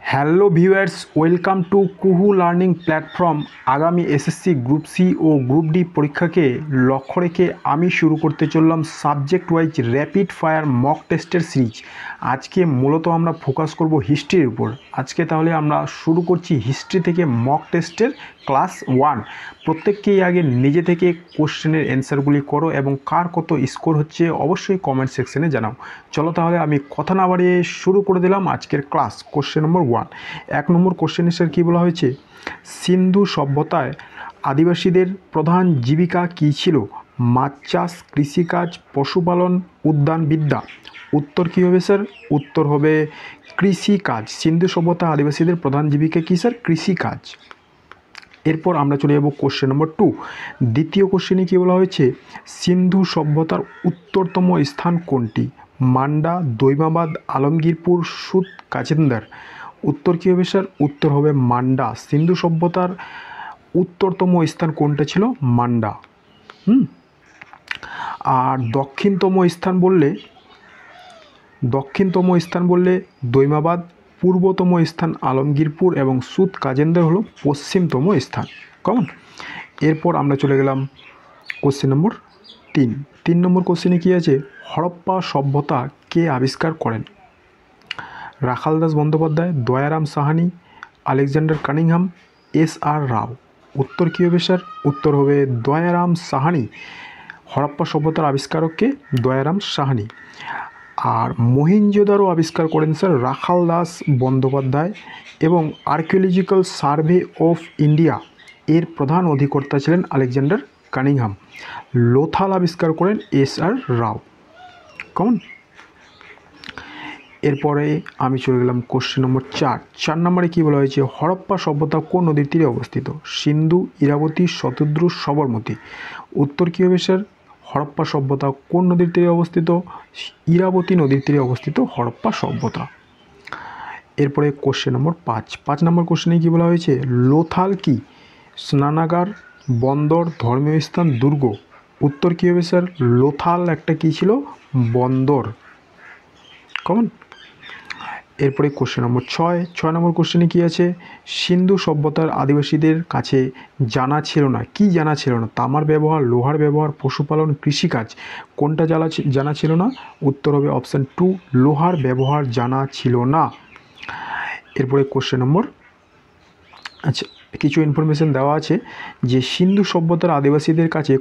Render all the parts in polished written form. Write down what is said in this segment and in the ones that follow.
Hello viewers, welcome to কুহু learning platform. আগামী SSC group C ও group D পরীক্ষাকে লক্ষ্য রেখে আমি শুরু করতে চললাম subject wise rapid fire mock টেস্টের সিরিজ। আজকে মূলত আমরা ফোকাস করব হিস্ট্রির উপর। আজকে তাহলে আমরা শুরু করছি হিস্ট্রি থেকে মক টেস্টের ক্লাস 1। প্রত্যেককেই আগে নিজে থেকে কোশ্চেনের অ্যান্সারগুলি করো এবং কার কত স্কোর হচ্ছে অবশ্যই কমেন্ট সেকশনে জানাও। চলো তাহলে আমি কথা না বাড়িয়ে শুরু করে দিলাম আজকের ক্লাস। কোশ্চেন নম্বর 1, 1 নম্বর কোশ্চেনের স্যার কী বলা হয়েছে? সিন্ধু সভ্যতায় আদিবাসীদের প্রধান জীবিকা কী ছিল? মাছ চাষ, কৃষিকাজ, পশুপালন, উদ্যানবিদ্যা। উত্তর কী হবে স্যার? উত্তর হবে কৃষিকাজ। সিন্ধু সভ্যতা আদিবাসীদের প্রধান জীবিকা কী স্যার? কৃষিকাজ। এরপর আমরা চলে যাব কোশ্চেন নম্বর 2। দ্বিতীয় কোশ্চেনে কী বলা হয়েছে? সিন্ধু সভ্যতার উত্তরতম স্থান কোনটি? মান্ডা, দৈমাবাদ, আলমগীরপুর, সুত, কাচেন্দার। উত্তর কী হবে স্যার? উত্তর হবে মান্ডা। সিন্ধু সভ্যতার উত্তরতম স্থান কোনটা ছিল? মান্ডা। আর দক্ষিণতম স্থান বললে দৈমাবাদ, পূর্বতম স্থান আলমগীরপুর এবং সুত কাজেন্দার হলো পশ্চিমতম স্থান। কেমন? এরপর আমরা চলে গেলাম কোশ্চেন নম্বর 3। 3 নম্বর কোশ্চেনে কী আছে? হরপ্পা সভ্যতা কে আবিষ্কার করেন? Rakhaldas Bandyopadhyay, Dayaram Sahni, Alexander Cunningham, S R. Rao. উত্তর কী হবে স্যার? উত্তর হবে দয়ারাম সাহানি। হরপ্পা সভ্যতার আবিষ্কারককে দয়ারাম সাহানি। আর মহেঞ্জোদারো আবিষ্কার করেন স্যার রাখালদাস বন্দ্যোপাধ্যায় এবং আর্কিওলজিক্যাল সার্ভে অফ ইন্ডিয়া এর প্রধান অধিকর্তা ছিলেন আলেকজান্ডার কানিংহাম। লোথাল আবিষ্কার করেন এস.আর. রাও। কেমন? এরপরে আমি চলে গেলাম কোশ্চেন নম্বর 4। 4 নম্বরে কী বলা হয়েছে? হরপ্পা সভ্যতা কোন নদীর তীরে অবস্থিত? সিন্ধু, ইরাবতী, শতদ্রু, সবরমতী। উত্তর কী হবে স্যার? হরপ্পা সভ্যতা কোন নদীর তীরে অবস্থিত? ইরাবতী নদীর তীরে অবস্থিত হরপ্পা সভ্যতা। এরপরে কোশ্চেন নম্বর 5। 5 নম্বর কোশ্চেনে কী বলা হয়েছে? লোথাল কি? স্নানাগার, বন্দর, ধর্মীয় স্থান, দুর্গ। উত্তর কী হবে স্যার? লোথাল একটা কী ছিল? বন্দর। কেমন? এরপরে কোশ্চেন নম্বর 6। 6 নম্বর কোশ্চেনে কী আছে? সিন্ধু সভ্যতার আদিবাসীদের কাছে জানা ছিল না। কি জানা ছিল না? তামার ব্যবহার, লোহার ব্যবহার, পশুপালন, কৃষিকাজ। কোনটা জানা ছিল না? উত্তর হবে অপশান 2, লোহার ব্যবহার জানা ছিল না। এরপরে কোশ্চেন নম্বর, আচ্ছা, কিছু ইনফরমেশন দেওয়া আছে যে সিন্ধু সভ্যতার আদিবাসীদের কাছে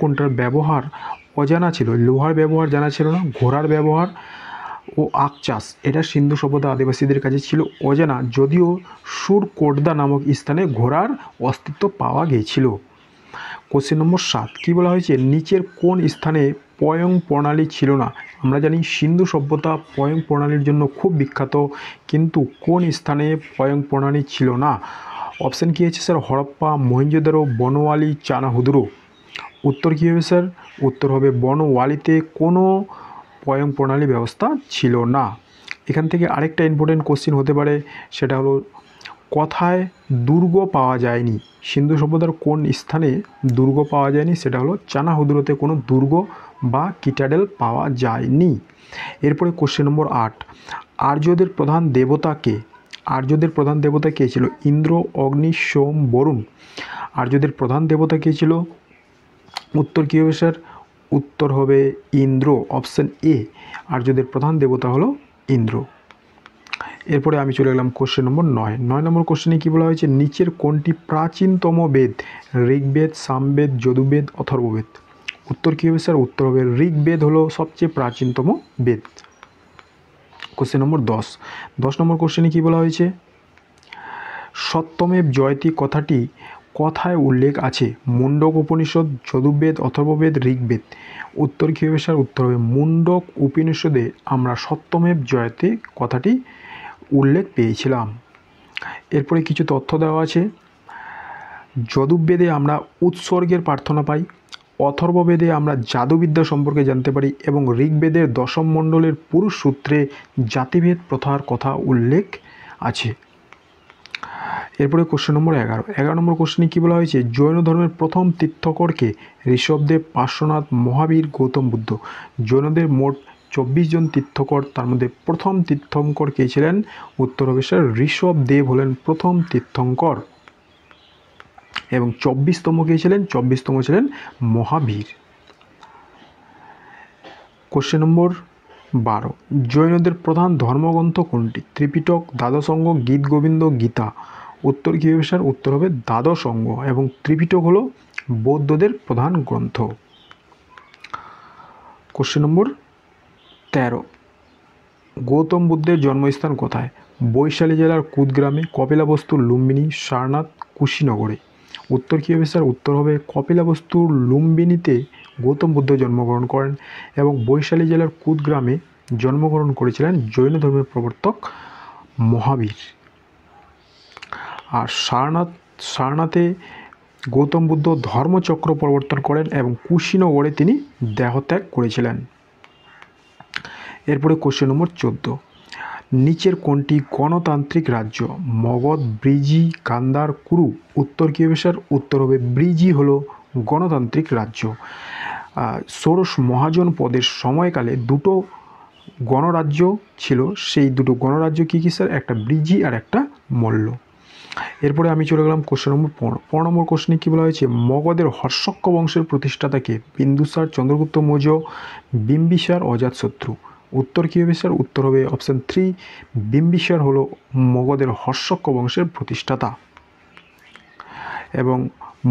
কোনটার ব্যবহার অজানা ছিল? লোহার ব্যবহার জানা ছিল না, ঘোড়ার ব্যবহার ও আখ চাষ এটা সিন্ধু সভ্যতা আদিবাসীদের কাছে ছিল অজানা, যদিও সুরকোটদা নামক স্থানে ঘোড়ার অস্তিত্ব পাওয়া গিয়েছিল। Question number 7। কী বলা হয়েছে? নিচের কোন স্থানে পয়ং প্রণালী ছিল না? আমরা জানি সিন্ধু সভ্যতা পয়ং প্রণালীর জন্য খুব বিখ্যাত, কিন্তু কোন স্থানে পয়ং প্রণালী ছিল না? অপশান কী আছে স্যার? হরপ্পা, মহেঞ্জোদারো, বনওয়ালি, চানাহুদরো। উত্তর কী হবে স্যার? উত্তর হবে বনওয়ালিতে কোনো পয়ং প্রণালী ব্যবস্থা ছিল না। এখান থেকে আরেকটা ইম্পর্টেন্ট কোশ্চেন হতে পারে, সেটা হলো কোথায় দুর্গ পাওয়া যায়নি? সিন্ধু সভ্যতার কোন স্থানে দুর্গ পাওয়া যায়নি? সেটা হলো চানাহুদরোতে কোনো দুর্গ বা কিটাডেল পাওয়া যায়নি। এরপরে কোশ্চেন নম্বর 8। আর্যদের প্রধান দেবতা কে? আর্যদের প্রধান দেবতা কে ছিল? ইন্দ্র, অগ্নি, সোম, বরুণ। আর্যদের প্রধান দেবতা কে ছিল? উত্তর কী হবে স্যার? উত্তর হবে ইন্দ্র, অপশান এ। আর্যদের প্রধান দেবতা হলো ইন্দ্র। এরপরে আমি চলে গেলাম কোশ্চেন নম্বর 9। 9 নম্বর কোশ্চেনে কী বলা হয়েছে? নিচের কোনটি প্রাচীনতম বেদ? ঋগ্বেদ, সামবেদ, যজুর্বেদ, অথর্ববেদ। উত্তর কী হবে স্যার? উত্তর হবে ঋগ্বেদ হলো সবচেয়ে প্রাচীনতম বেদ। Question number 10। 10 নম্বর কোশ্চেনে কী বলা হয়েছে? সত্যমেব জয়তি কথাটি কথায় উল্লেখ আছে? মুন্ডক উপনিষদ, যজুর্বেদ, অথর্ববেদ, ঋগ্বেদ। উত্তর কী হবে স্যার? উত্তর হবে মুন্ডক উপনিষদে আমরা সত্যমেব জয়তে কথাটি উল্লেখ পেয়েছিলাম। এরপরে কিছু তথ্য দেওয়া আছে। যজুর্বেদে আমরা উৎসর্গের প্রার্থনা পাই, অথর্ববেদে আমরা জাদুবিদ্যা সম্পর্কে জানতে পারি এবং ঋগ্বেদের দশম মণ্ডলের পুরুষ সূত্রে জাতিভেদ প্রথার কথা উল্লেখ আছে। এরপরে কোশ্চেন নম্বর 11। 11 নম্বর কোশ্চেনে কী বলা হয়েছে? জৈন ধর্মের প্রথম তীর্থঙ্করকে? ঋষভদেব, পার্শ্বনাথ, মহাবীর, গৌতম বুদ্ধ। জৈনদের মোট 24 জন তীর্থকর, তার মধ্যে প্রথম তীর্থঙ্কর কে ছিলেন? উত্তর হবে স্যার ঋষভদেব হলেন প্রথম তীর্থঙ্কর। এবং 24তম কে ছিলেন? 24তম ছিলেন মহাবীর। কোশ্চেন নম্বর 12, জৈনদের প্রধান ধর্মগ্রন্থ কোনটি? ত্রিপিটক, দ্বাদশঙ্গ, গীত গোবিন্দ, গীতা। উত্তর কী হবে স্যার? উত্তর হবে দ্বাদশঙ্গ, এবং ত্রিপিটক হলো বৌদ্ধদের প্রধান গ্রন্থ। কোশ্চেন নম্বর 13, গৌতম বুদ্ধের জন্মস্থান কোথায়? বৈশালী জেলার কুদগ্রামে, কপিলাবস্তুর লুম্বিনী, সারনাথ, কুশীনগরে। উত্তর কী হবে স্যার? উত্তর হবে কপিলাবস্তুর লুম্বিনীতে গৌতম বুদ্ধ জন্মগ্রহণ করেন, এবং বৈশালী জেলার কুদগ্রামে জন্মগ্রহণ করেছিলেন জৈন ধর্মের প্রবর্তক মহাবীর। আর সারনাথে গৌতম বুদ্ধ ধর্মচক্র প্রবর্তন করেন, এবং কুশীনগরে তিনি দেহত্যাগ করেছিলেন। এরপরে কোশ্চেন নম্বর 14, নিচের কোনটি গণতান্ত্রিক রাজ্য? মগধ, ব্রিজি, গান্ধার, কুরু। উত্তর কী হবে স্যার? উত্তর হবে ব্রিজি হলো গণতান্ত্রিক রাজ্য। ষোড়শ মহাজন পদের সময়কালে দুটো গণরাজ্য ছিল, সেই দুটো গণরাজ্য কী কী স্যার? একটা ব্রিজি আর একটা মল্ল। এরপরে আমি চলে গেলাম কোশ্চেন নম্বর 15 নম্বর কোশ্চেনে কী বলা হয়েছে? মগধের হর্ষক্য বংশের প্রতিষ্ঠাতাকে? বিন্দুসার, চন্দ্রগুপ্ত মৌর্য, বিম্বিসার, অজাতশত্রু। উত্তর কী হবে স্যার? উত্তর হবে অপশান 3, বিম্বিসার হলো মগধের হর্ষক্য বংশের প্রতিষ্ঠাতা। এবং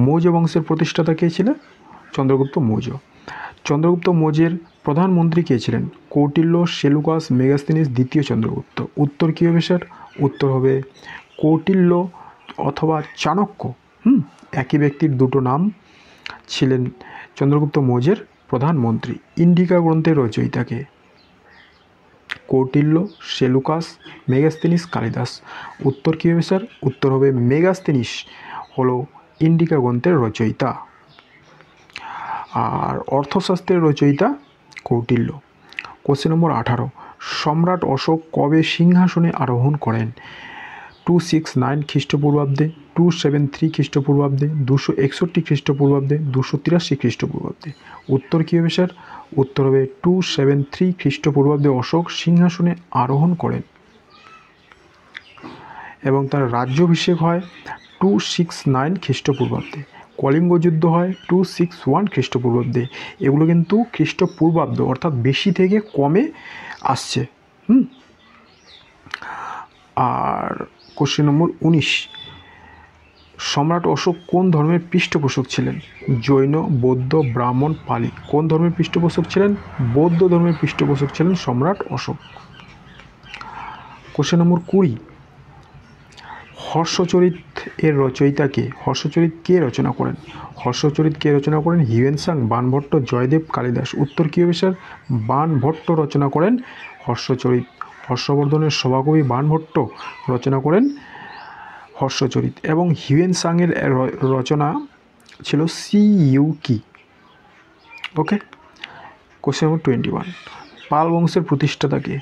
মৌর্য বংশের প্রতিষ্ঠাতা কে ছিলেন? চন্দ্রগুপ্ত মৌর্য। চন্দ্রগুপ্ত মৌর্যের প্রধানমন্ত্রী কে ছিলেন? কৌটিল্য, সেলুকাস, মেগাস্তিনিস, দ্বিতীয় চন্দ্রগুপ্ত। উত্তর কী হবে স্যার? উত্তর হবে কৌটিল্য অথবা চাণক্য। একই ব্যক্তির দুটো নাম ছিলেন চন্দ্রগুপ্ত মৌর্যের প্রধানমন্ত্রী। ইন্ডিকা গ্রন্থের রচয়িতাকে? Kautilya, Seleucus, Megasthenes, Kalidas. উত্তর কী হবে স্যার? উত্তর হবে মেগাস্তিনিস হলো ইন্ডিকা গ্রন্থের রচয়িতা। আর অর্থশাস্ত্রের রচয়িতা কৌটিল্য। কোশ্চেন নম্বর 18, সম্রাট অশোক কবে সিংহাসনে আরোহণ করেন? 269 খ্রিস্টপূর্বাব্দে, 273 খ্রিস্টপূর্বাব্দে, 261 খ্রিস্টপূর্বাব্দে, 283 খ্রিস্টপূর্বাব্দে। উত্তর কী হবে স্যার? উত্তর হবে 273 খ্রিস্টপূর্বাব্দে অশোক সিংহাসনে আরোহণ করেন, এবং তার রাজ্যাভিষেক হয় 269 খ্রিস্টপূর্বাব্দে। কলিঙ্গ যুদ্ধ হয় 261 খ্রিস্টপূর্বাব্দে। এগুলো কিন্তু খ্রিস্টপূর্বাব্দ, অর্থাৎ বেশি থেকে কমে আসছে। আর কোশ্চেন নম্বর 19, সম্রাট অশোক কোন ধর্মের পৃষ্ঠপোষক ছিলেন? জৈন, বৌদ্ধ, ব্রাহ্মণ, পালি। কোন ধর্মের পৃষ্ঠপোষক ছিলেন? বৌদ্ধ ধর্মের পৃষ্ঠপোষক ছিলেন সম্রাট অশোক। কোশ্চেন নম্বর 20, হর্ষচরিত এর রচয়িতা কে? হর্ষচরিত কে রচনা করেন? হর্ষচরিত কে রচনা করেন? হিউয়েন-সাং, বাণভট্ট, জয়দেব, কালিদাস। উত্তর কী হবে স্যার? বাণভট্ট রচনা করেন হর্ষচরিত। হর্ষবর্ধনের সভাকবি বাণভট্ট রচনা করেন হর্ষচরিত, এবং হিউয়েন-সাংয়ের রচনা ছিল সিইউকি। ওকে। কোশ্চেন নম্বর 21, পাল বংশের প্রতিষ্ঠাতাকে?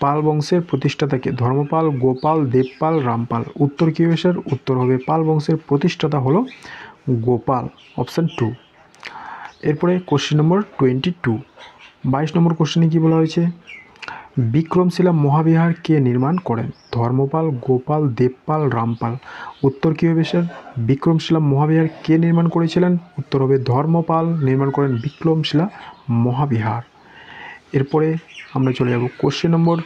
পাল বংশের প্রতিষ্ঠাতাকে? ধর্মপাল, গোপাল, দেবপাল, রামপাল। উত্তর কী হবে স্যার? উত্তর হবে পাল বংশের প্রতিষ্ঠাতা হলো গোপাল, অপশান 2। এরপরে কোশ্চেন নম্বর 22, 22 নম্বর কোশ্চেনে কী বলা হয়েছে? বিক্রমশিলা মহাবিহার কে নির্মাণ করেন? ধর্মপাল, গোপাল, দেবপাল, রামপাল। উত্তর কী হবে স্যার? বিক্রমশিলা মহাবিহার কে নির্মাণ করেছিলেন? উত্তর হবে ধর্মপাল নির্মাণ করেন বিক্রমশিলা মহাবিহার। এরপরে আমরা চলে যাব কোশ্চেন নম্বর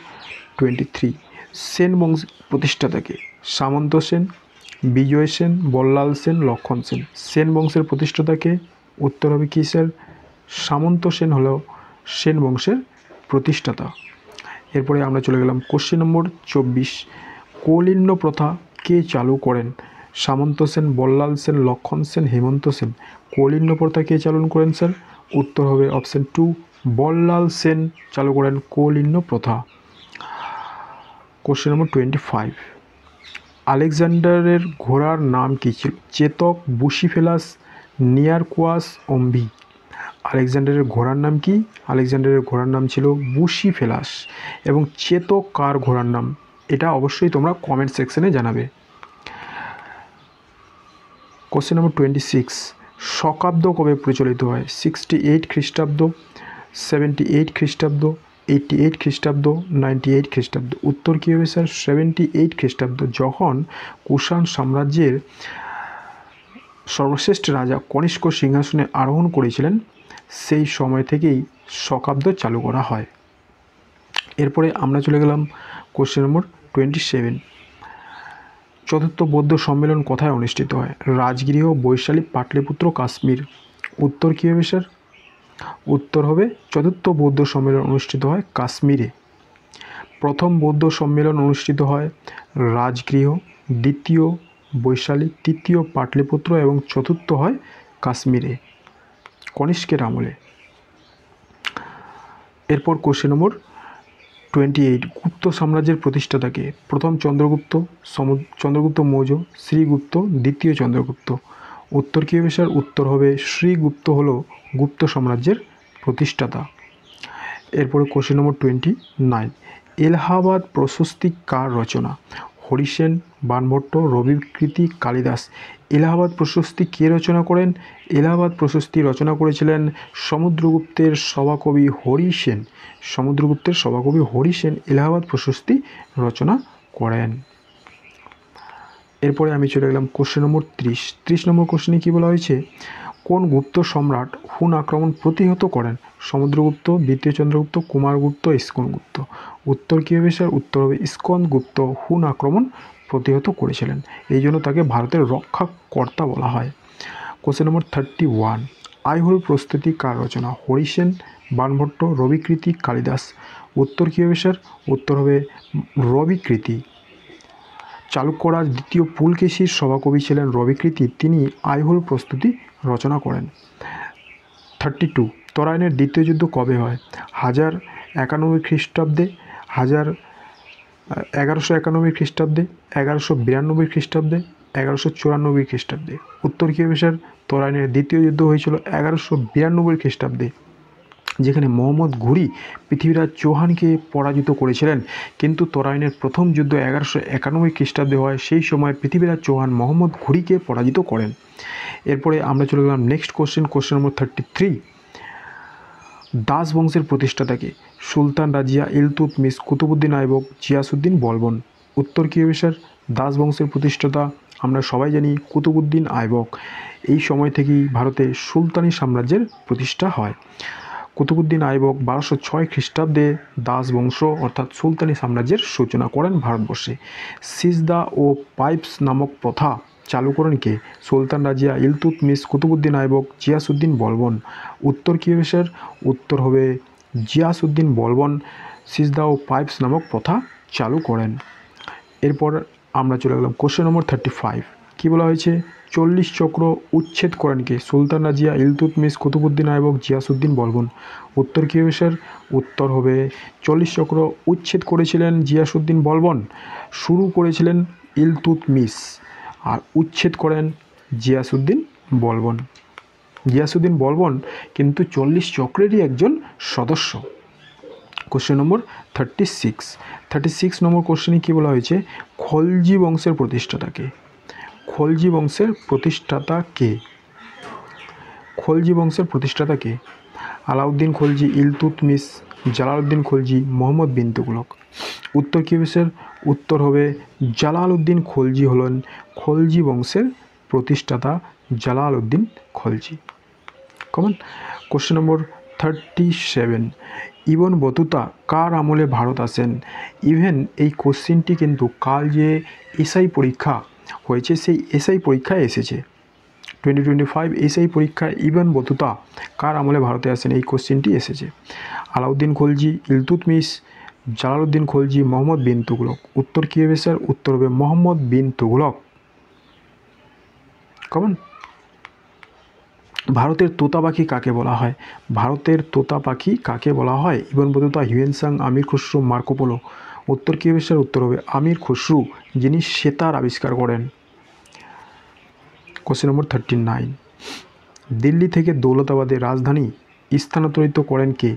23, সেন বংশের প্রতিষ্ঠাতাকে? সামন্ত সেন, বিজয় সেন, বল্লাল সেন, লক্ষণ সেন। সেন বংশের প্রতিষ্ঠাতাকে? উত্তর হবে কি স্যার? সামন্ত সেন হলো সেন বংশের প্রতিষ্ঠাতা। এরপরে আমরা চলে গেলাম কোশ্চেন নম্বর 24, কৌলিন্য প্রথা কে চালু করেন? সামন্ত সেন, বল্লাল সেন, লক্ষণ সেন, হেমন্ত সেন। কৌলিন্য প্রথা কে চালু করেন স্যার? উত্তর হবে অপশান 2, বল্লাল সেন চালু করেন কৌলিন্য প্রথা। কোশ্চেন নম্বর 25, আলেকজান্ডারের ঘোড়ার নাম কী ছিল? চেতক, বুসিফেলাস, নিয়ারকুয়াস, অম্বি। আলেকজান্ডারের ঘোড়ার নাম কি? আলেকজান্ডারের ঘোড়ার নাম ছিল বুসিফেলাস। এবং চেতক কার ঘোড়ার নাম? এটা অবশ্যই তোমরা কমেন্ট সেকশনে জানাবে। কোশ্চেন নম্বর 26, শকাব্দ কবে প্রচলিত হয়? 68 খ্রিস্টাব্দ, 78 খ্রিস্টাব্দ, 88 খ্রিস্টাব্দ, 98 খ্রিস্টাব্দ। উত্তর কী হবে স্যার? 78 খ্রিস্টাব্দ, যখন কুষাণ সাম্রাজ্যের সর্বশ্রেষ্ঠ রাজা কনিষ্ক সিংহাসনে আরোহণ করেছিলেন, সেই সময় থেকেই শকাব্দ চালু করা হয়। এরপরে আমরা চলে গেলাম কোশ্চেন নম্বর 27। চতুর্থ বৌদ্ধ সম্মেলন কোথায় অনুষ্ঠিত হয়? রাজগৃহ, বৈশালী, পাটলিপুত্র, কাশ্মীর। উত্তর কী হবে স্যার? উত্তর হবে চতুর্থ বৌদ্ধ সম্মেলন অনুষ্ঠিত হয় কাশ্মীরে। প্রথম বৌদ্ধ সম্মেলন অনুষ্ঠিত হয় রাজগৃহ, দ্বিতীয় বৈশালী, তৃতীয় পাটলিপুত্র এবং চতুর্থ হয় কাশ্মীরে কনিষ্কের আমলে। এরপর কোশ্চেন নম্বর 28। গুপ্ত সাম্রাজ্যের প্রতিষ্ঠাতাকে? প্রথম চন্দ্রগুপ্ত, চন্দ্রগুপ্ত মৌর্য, শ্রীগুপ্ত, দ্বিতীয় চন্দ্রগুপ্ত। উত্তর কী হবে স্যার? উত্তর হবে শ্রীগুপ্ত হলো গুপ্ত সাম্রাজ্যের প্রতিষ্ঠাতা। এরপরে কোশ্চেন নম্বর 29। এলাহাবাদ প্রশস্তি কার রচনা? হরিসেন, বাণভট্ট, রবিকৃতি, কালিদাস। এলাহাবাদ প্রশস্তি কে রচনা করেন? এলাহাবাদ প্রশস্তি রচনা করেছিলেন সমুদ্রগুপ্তের সভাকবি হরিসেন। সমুদ্রগুপ্তের সভাকবি হরিসেন এলাহাবাদ প্রশস্তি রচনা করেন। এরপরে আমি চলে গেলাম কোশ্চেন নম্বর 30। 30 নম্বর কোশ্চেনে কী বলা হয়েছে? কোন গুপ্ত সম্রাট হুন আক্রমণ প্রতিহত করেন? সমুদ্রগুপ্ত, দ্বিতীয় চন্দ্রগুপ্ত, কুমারগুপ্ত, স্কন্দগুপ্ত। উত্তর কী হবে স্যার? উত্তর হবে স্কন্দগুপ্ত হুন আক্রমণ প্রতিহত করেছিলেন, এই জন্য তাকে ভারতের রক্ষাকর্তা বলা হয়। Question number 31। আইহোল প্রস্তুতি কার রচনা? হরিসেন, বাণভট্ট, রবিকৃতি, কালিদাস। উত্তর কী হবে স্যার? উত্তর হবে রবিকৃতি। চালুক্যরাজ দ্বিতীয় পুলকেশীর সভাকবি ছিলেন রবিকৃতি, তিনি আইহোল প্রস্তুতি রচনা করেন। 32। তরাইনের দ্বিতীয় যুদ্ধ কবে হয়? 1091 খ্রিস্টাব্দে, 1191 খ্রিস্টাব্দে, 1192 খ্রিস্টাব্দে, 1194 খ্রিস্টাব্দে। উত্তর কী হবে স্যার? তরাইনের দ্বিতীয় যুদ্ধ হয়েছিল 1192 খ্রিস্টাব্দে, যেখানে মোহাম্মদ ঘুরি পৃথিবীরাজ চৌহানকে পরাজিত করেছিলেন। কিন্তু তরাইনের প্রথম যুদ্ধ 1191 খ্রিস্টাব্দে হয়, সেই সময় পৃথিবীরাজ চৌহান মোহাম্মদ ঘুরিকে পরাজিত করেন। এরপরে আমরা চলে গেলাম next question, question number 33। Das বংশের প্রতিষ্ঠাতাকে? সুলতান রাজিয়া, ইলতুৎমিশ, কুতুবউদ্দিন আইবক, জিয়াসউদ্দিন বলবন। উত্তর কী হবে স্যার? দাস বংশের প্রতিষ্ঠাতা আমরা সবাই জানি কুতুবউদ্দিন আইবক। এই সময় থেকেই ভারতে সুলতানি সাম্রাজ্যের প্রতিষ্ঠা হয়। কুতুবউদ্দিন আইবক 1206 খ্রিস্টাব্দে দাস বংশ অর্থাৎ সুলতানি সাম্রাজ্যের সূচনা করেন ভারতবর্ষে। সিজদা ও পাইপস নামক প্রথা চালু করেন কে? সুলতান রাজিয়া, ইলতুৎমিশ, কুতুবউদ্দিন আইবক, জিয়াসউদ্দিন বলবন। উত্তর কী হবে স্যার? উত্তর হবে জিয়াসউদ্দিন বলবন সিজদা ও পাইপস নামক প্রথা চালু করেন। এরপর আমরা চলে গেলাম কোশ্চেন নম্বর 35। কী বলা হয়েছে? 40 চক্র উচ্ছেদ করেন কে? সুলতান রাজিয়া, ইলতুৎমিশ, কুতুবউদ্দিন আইবক, জিয়াসউদ্দিন বলবন। উত্তর কী হবে স্যার? উত্তর হবে 40 চক্র উচ্ছেদ করেছিলেন জিয়াসউদ্দিন বলবন, শুরু করেছিলেন ইলতুৎমিশ আর উচ্ছেদ করেন জিয়াসউদ্দিন বলবন। জিয়াসউদ্দিন বলবন কিন্তু 40 চক্রেরই একজন সদস্য। Question number 36। 36 নম্বর কোশ্চেনে কী বলা হয়েছে? খলজি বংশের প্রতিষ্ঠাতাকে? খলজি বংশের প্রতিষ্ঠাতা কে? খলজি বংশের প্রতিষ্ঠাতা কে? আলাউদ্দিন খলজি, ইলতুৎমিশ, জালালউদ্দিন খলজি, মোহাম্মদ বিন তুগলক। উত্তর কী হবে স্যার? উত্তর হবে জালালউদ্দিন খলজি হলেন খলজি বংশের প্রতিষ্ঠাতা, Jalaluddin Khalji. Common. Question number 37। Ibn Battuta কার আমলে ভারত আসেন? ইভেন এই কোশ্চেনটি কিন্তু কাল যে এসআই পরীক্ষা হয়েছে সেই এসআই পরীক্ষায় এসেছে। 2025 এসআই পরীক্ষায় ইবন বতুতা কার আমলে ভারতে আসেন এই কোশ্চেনটি এসেছে। আলাউদ্দিন খলজি, ইলতুৎমিশ, জালালউদ্দিন খলজি, মোহাম্মদ বিন তুগলক। উত্তর কী হবে স্যার? উত্তর হবে মোহাম্মদ বিন তুগলক। কমন। ভারতের তোতা পাখি কাকে বলা হয়? ভারতের তোতা পাখি কাকে বলা হয়? ইবন বতুতা, হিউয়েন সাং, আমির খসরু, মার্কো পোলো। উত্তর কী হবে স্যার? উত্তর হবে আমির খসরু, যিনি সেতার আবিষ্কার করেন। Question number 39। দিল্লি থেকে দৌলতাবাদের রাজধানী স্থানান্তরিত করেন কে?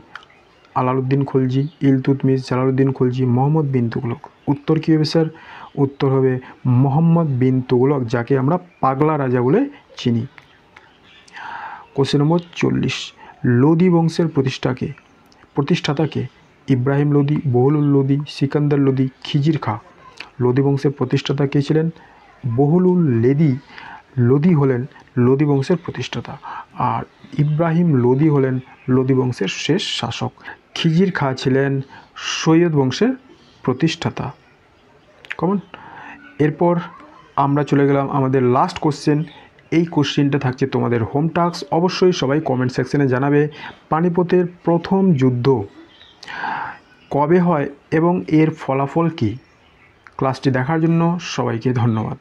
আলাউদ্দিন খলজি, ইলতুৎমিশ, জালালউদ্দিন খলজি, মোহাম্মদ বিন তুগলক। উত্তর কী হবে স্যার? উত্তর হবে মোহাম্মদ বিন তুগলক, যাকে আমরা পাগলা রাজা বলে চিনি। Question number 40। লোদি বংশের প্রতিষ্ঠাকে? প্রতিষ্ঠাতাকে? ইব্রাহিম লোদি, বহলুল লোদি, সিকান্দার লোদি, খিজির খা। লোদি বংশের প্রতিষ্ঠাতা কে ছিলেন? বহলুল লোদি হলেন লোদি বংশের প্রতিষ্ঠাতা, আর ইব্রাহিম লোদি হলেন লোদি বংশের শেষ শাসক। খিজির খা ছিলেন সৈয়দ বংশের প্রতিষ্ঠাতা। কমন। এরপর আমরা চলে গেলাম আমাদের লাস্ট কোশ্চেন। এই কোশ্চেনটা থাকছে তোমাদের হোম টাস্ক। অবশ্যই সবাই কমেন্ট সেকশনে জানাবে পানিপথের প্রথম যুদ্ধ কবে হয় এবং এর ফলাফল কী। ক্লাসটি দেখার জন্য সবাইকে ধন্যবাদ।